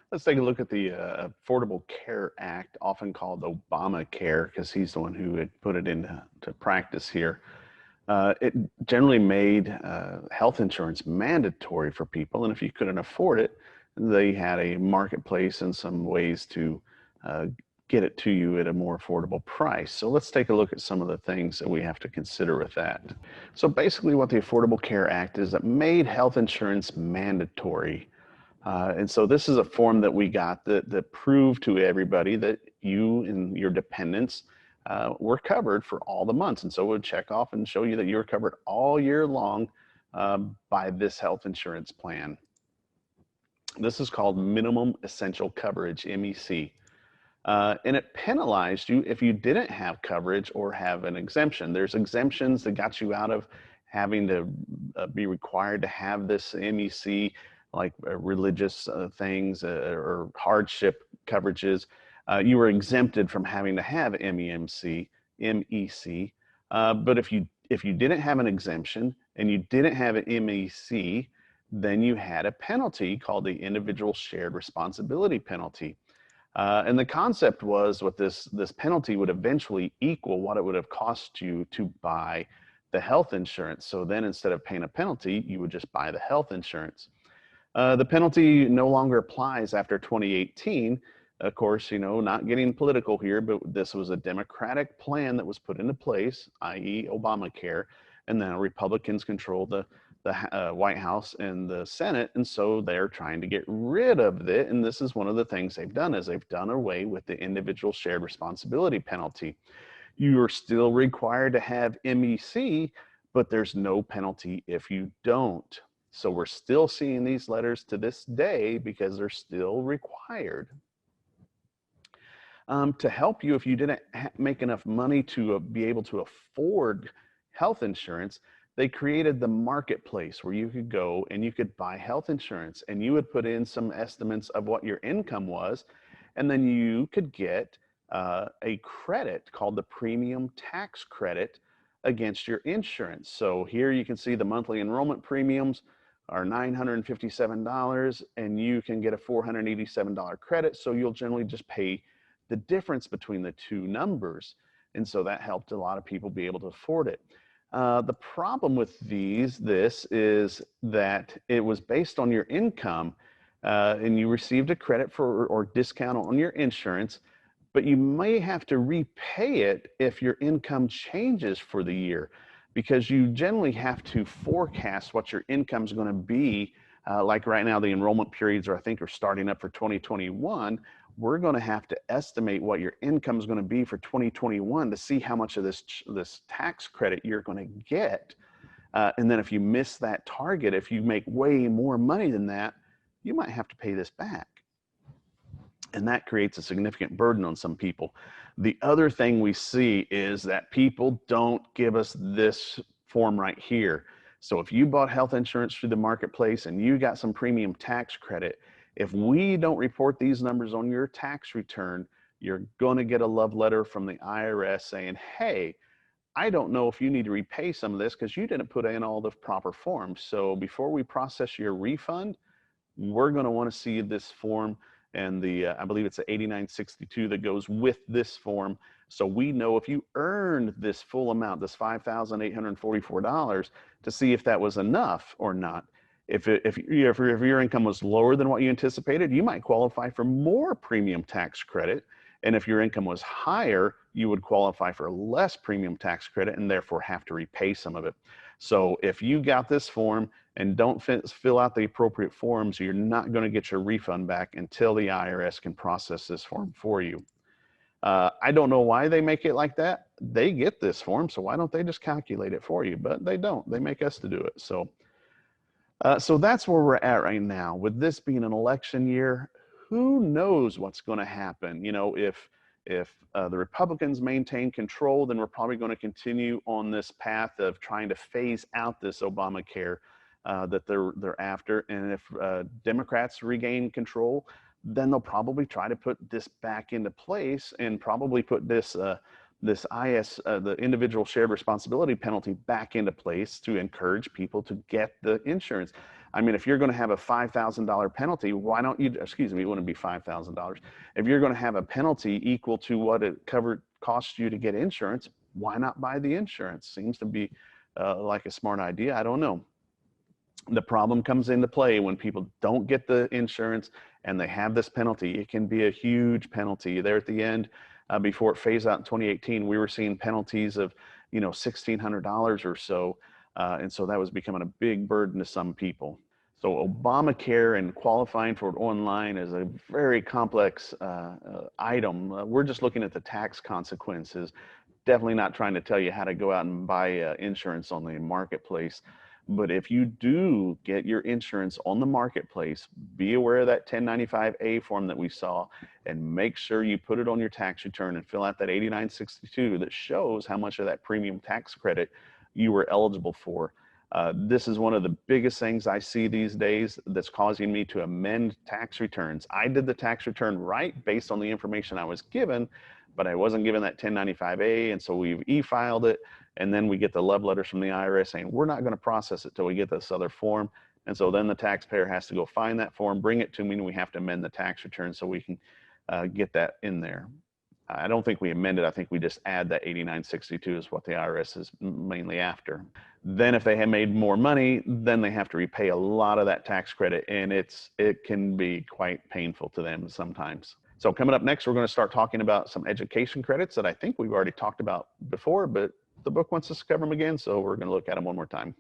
Let's take a look at the Affordable Care Act, often called Obamacare, because he's the one who had put it into practice here. It generally made health insurance mandatory for people, and if you couldn't afford it, they had a marketplace and some ways to uh, get it to you at a more affordable price. So let's take a look at some of the things that we have to consider with that. So basically, what the Affordable Care Act is, it made health insurance mandatory. And so this is a form that we got that proved to everybody that you and your dependents were covered for all the months. And so it would check off and show you that you're covered all year long by this health insurance plan. This is called minimum essential coverage, MEC. And it penalized you if you didn't have coverage or have an exemption. There's exemptions that got you out of having to be required to have this MEC, like religious things or hardship coverages. You were exempted from having to have MEC. But if you didn't have an exemption and you didn't have an MEC, then you had a penalty called the individual shared responsibility penalty. And the concept was what this penalty would eventually equal what it would have cost you to buy the health insurance. So then instead of paying a penalty, you would just buy the health insurance. The penalty no longer applies after 2018. Of course, not getting political here, but this was a Democratic plan that was put into place, i.e. Obamacare, and now Republicans control the White House and the Senate, and so they're trying to get rid of it. And this is one of the things they've done, is they've done away with the individual shared responsibility penalty. You are still required to have MEC, but there's no penalty if you don't. So we're still seeing these letters to this day because they're still required. To help you if you didn't make enough money to be able to afford health insurance, they created the marketplace where you could go and you could buy health insurance, and you would put in some estimates of what your income was, and then you could get a credit called the premium tax credit against your insurance. So here you can see the monthly enrollment premiums are $957, and you can get a $487 credit. So you'll generally just pay the difference between the two numbers. And so that helped a lot of people be able to afford it. The problem with this is that it was based on your income, and you received a credit for or discount on your insurance, but you may have to repay it if your income changes for the year, because you generally have to forecast what your income is going to be. Like right now, the enrollment periods I think are starting up for 2021. We're going to have to estimate what your income is going to be for 2021 to see how much of this tax credit you're going to get. And then if you miss that target, if you make way more money than that, you might have to pay this back. And that creates a significant burden on some people. The other thing we see is that people don't give us this form right here. So if you bought health insurance through the marketplace and you got some premium tax credit, if we don't report these numbers on your tax return, you're going to get a love letter from the IRS saying, hey, I don't know if you need to repay some of this because you didn't put in all the proper forms. So before we process your refund, we're going to want to see this form and I believe it's the 8962 that goes with this form. So we know if you earned this full amount, this $5,844, to see if that was enough or not. If your income was lower than what you anticipated, you might qualify for more premium tax credit. And if your income was higher, you would qualify for less premium tax credit and therefore have to repay some of it. So if you got this form and don't fill out the appropriate forms, you're not going to get your refund back until the IRS can process this form for you. I don't know why they make it like that. They get this form, so why don't they just calculate it for you? But they don't. They make us to do it. So that's where we're at right now. With this being an election year, who knows what's going to happen? If the Republicans maintain control, then we're probably going to continue on this path of trying to phase out this Obamacare that they're after. And if Democrats regain control, then they'll probably try to put this back into place and probably put this this the individual shared responsibility penalty back into place to encourage people to get the insurance. I mean, if you're going to have a $5,000 penalty, why don't you, excuse me, it wouldn't be $5,000. If you're going to have a penalty equal to what it costs you to get insurance, why not buy the insurance? Seems to be like a smart idea. I don't know. The problem comes into play when people don't get the insurance and they have this penalty. It can be a huge penalty. There at the end, before it phased out in 2018, we were seeing penalties of, $1,600 or so. And so that was becoming a big burden to some people. So Obamacare and qualifying for it online is a very complex item. We're just looking at the tax consequences. Definitely not trying to tell you how to go out and buy insurance on the marketplace. But if you do get your insurance on the marketplace, be aware of that 1095A form that we saw, and make sure you put it on your tax return and fill out that 8962 that shows how much of that premium tax credit you were eligible for. This is one of the biggest things I see these days that's causing me to amend tax returns. I did the tax return right based on the information I was given, but I wasn't given that 1095A, and so we've e-filed it. And then we get the love letters from the IRS saying, we're not going to process it till we get this other form. And so then the taxpayer has to go find that form, bring it to me, and we have to amend the tax return so we can get that in there. I don't think we amend it. I think we just add that 8962 is what the IRS is mainly after. Then if they have made more money, then they have to repay a lot of that tax credit, and it can be quite painful to them sometimes. So coming up next, we're going to start talking about some education credits that I think we've already talked about before, but the book wants us to cover them again, so we're going to look at them one more time.